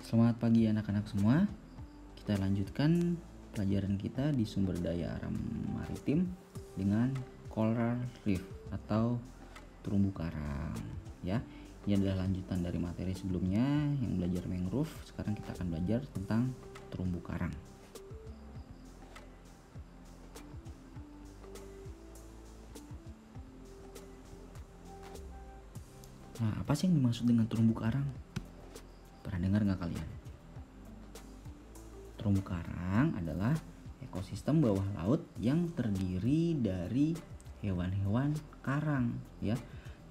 Selamat pagi anak-anak semua. Kita lanjutkan pelajaran kita di sumber daya alam maritim dengan coral reef atau terumbu karang ya. Ini adalah lanjutan dari materi sebelumnya yang belajar mangrove. Sekarang kita akan belajar tentang terumbu karang. Nah, apa sih yang dimaksud dengan terumbu karang? Pernah dengar nggak kalian? Terumbu karang adalah ekosistem bawah laut yang terdiri dari hewan-hewan karang ya.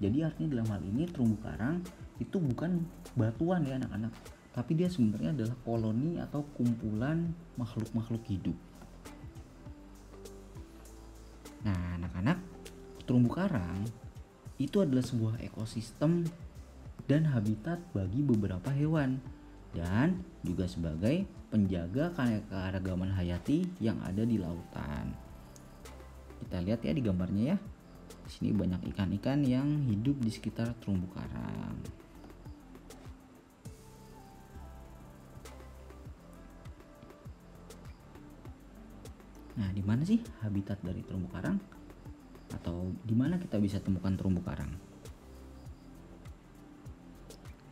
Jadi artinya dalam hal ini terumbu karang itu bukan batuan ya anak-anak, tapi dia sebenarnya adalah koloni atau kumpulan makhluk-makhluk hidup. Nah anak-anak, terumbu karang itu adalah sebuah ekosistem dan habitat bagi beberapa hewan dan juga sebagai penjaga keanekaragaman hayati yang ada di lautan. Kita lihat ya di gambarnya ya. Di sini banyak ikan-ikan yang hidup di sekitar terumbu karang. Nah, di mana sih habitat dari terumbu karang? Atau di mana kita bisa temukan terumbu karang?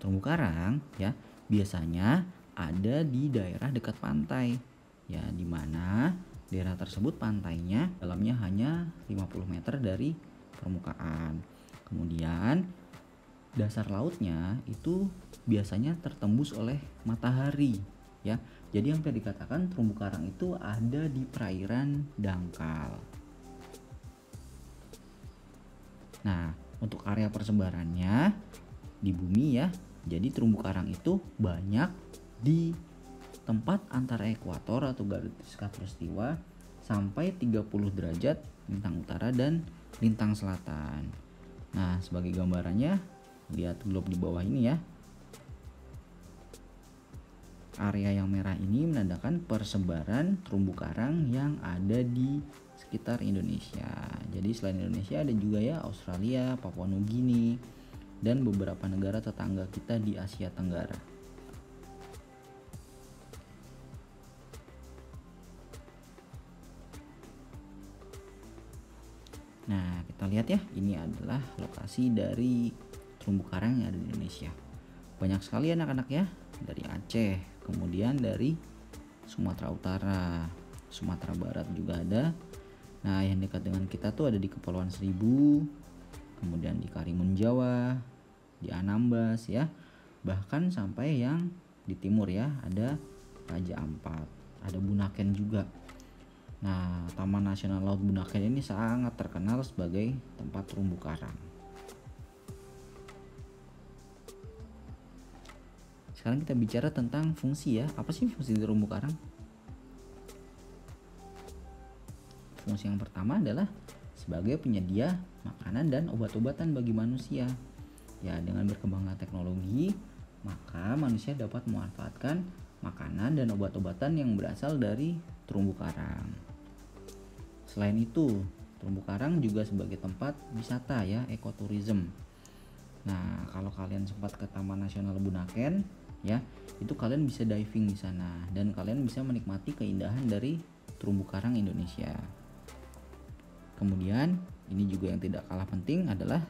Terumbu karang ya biasanya ada di daerah dekat pantai ya, di mana daerah tersebut pantainya dalamnya hanya 50 meter dari permukaan. Kemudian dasar lautnya itu biasanya tertembus oleh matahari ya. Jadi hampir dikatakan terumbu karang itu ada di perairan dangkal. Nah, untuk area persebarannya di bumi ya. Jadi terumbu karang itu banyak di tempat antara ekuator atau garis khatulistiwa sampai 30 derajat lintang utara dan lintang selatan. Nah, sebagai gambarannya, lihat globe di bawah ini ya. Area yang merah ini menandakan persebaran terumbu karang yang ada di sekitar Indonesia. Jadi selain Indonesia ada juga ya Australia, Papua Nugini, dan beberapa negara tetangga kita di Asia Tenggara. Nah, kita lihat ya, ini adalah lokasi dari terumbu karang yang ada di Indonesia. Banyak sekali anak-anak ya, dari Aceh, kemudian dari Sumatera Utara, Sumatera Barat juga ada. Nah, yang dekat dengan kita tuh ada di Kepulauan Seribu, kemudian di Karimun Jawa, di Anambas ya. Bahkan sampai yang di timur ya, ada Raja Ampat, ada Bunaken juga. Nah, Taman Nasional Laut Bunaken ini sangat terkenal sebagai tempat terumbu karang. Sekarang kita bicara tentang fungsi ya. Apa sih fungsi terumbu karang? Fungsi yang pertama adalah sebagai penyedia makanan dan obat-obatan bagi manusia. Ya, dengan berkembangnya teknologi, maka manusia dapat memanfaatkan makanan dan obat-obatan yang berasal dari terumbu karang. Selain itu, terumbu karang juga sebagai tempat wisata ya, ekoturism. Nah, kalau kalian sempat ke Taman Nasional Bunaken ya, itu kalian bisa diving di sana dan kalian bisa menikmati keindahan dari terumbu karang Indonesia. Kemudian, ini juga yang tidak kalah penting adalah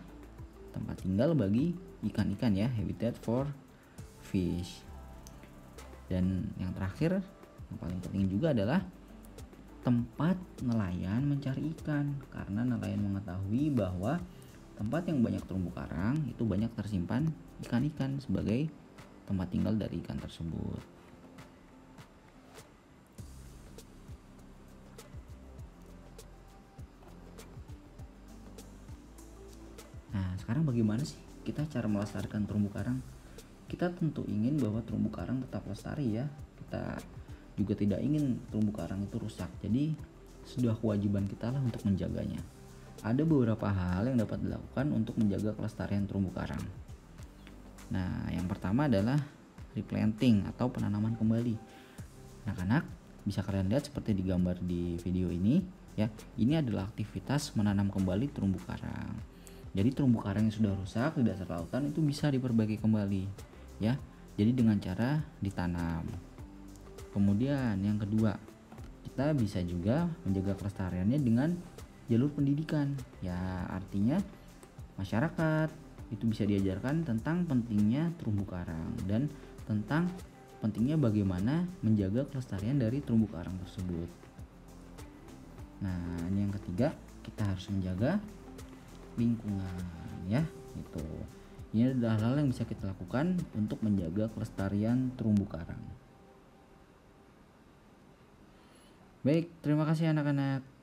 tempat tinggal bagi ikan-ikan ya, habitat for fish. Dan yang terakhir, yang paling penting juga adalah tempat nelayan mencari ikan, karena nelayan mengetahui bahwa tempat yang banyak terumbu karang itu banyak tersimpan ikan-ikan sebagai tempat tinggal dari ikan tersebut. Nah, sekarang bagaimana sih kita cara melestarikan terumbu karang? Kita tentu ingin bahwa terumbu karang tetap lestari ya. Kita juga tidak ingin terumbu karang itu rusak. Jadi sudah kewajiban kita lah untuk menjaganya. Ada beberapa hal yang dapat dilakukan untuk menjaga kelestarian terumbu karang. Nah, yang pertama adalah replanting atau penanaman kembali. Anak-anak bisa kalian lihat seperti digambar di video ini ya. Ini adalah aktivitas menanam kembali terumbu karang. Jadi terumbu karang yang sudah rusak di dasar lautan itu bisa diperbaiki kembali ya. Jadi dengan cara ditanam. Kemudian yang kedua, kita bisa juga menjaga kelestariannya dengan jalur pendidikan. Ya, artinya masyarakat itu bisa diajarkan tentang pentingnya terumbu karang dan tentang pentingnya bagaimana menjaga kelestarian dari terumbu karang tersebut. Nah, ini yang ketiga, kita harus menjaga lingkungan ya, itu. Ini adalah hal yang bisa kita lakukan untuk menjaga kelestarian terumbu karang. Baik, terima kasih anak-anak.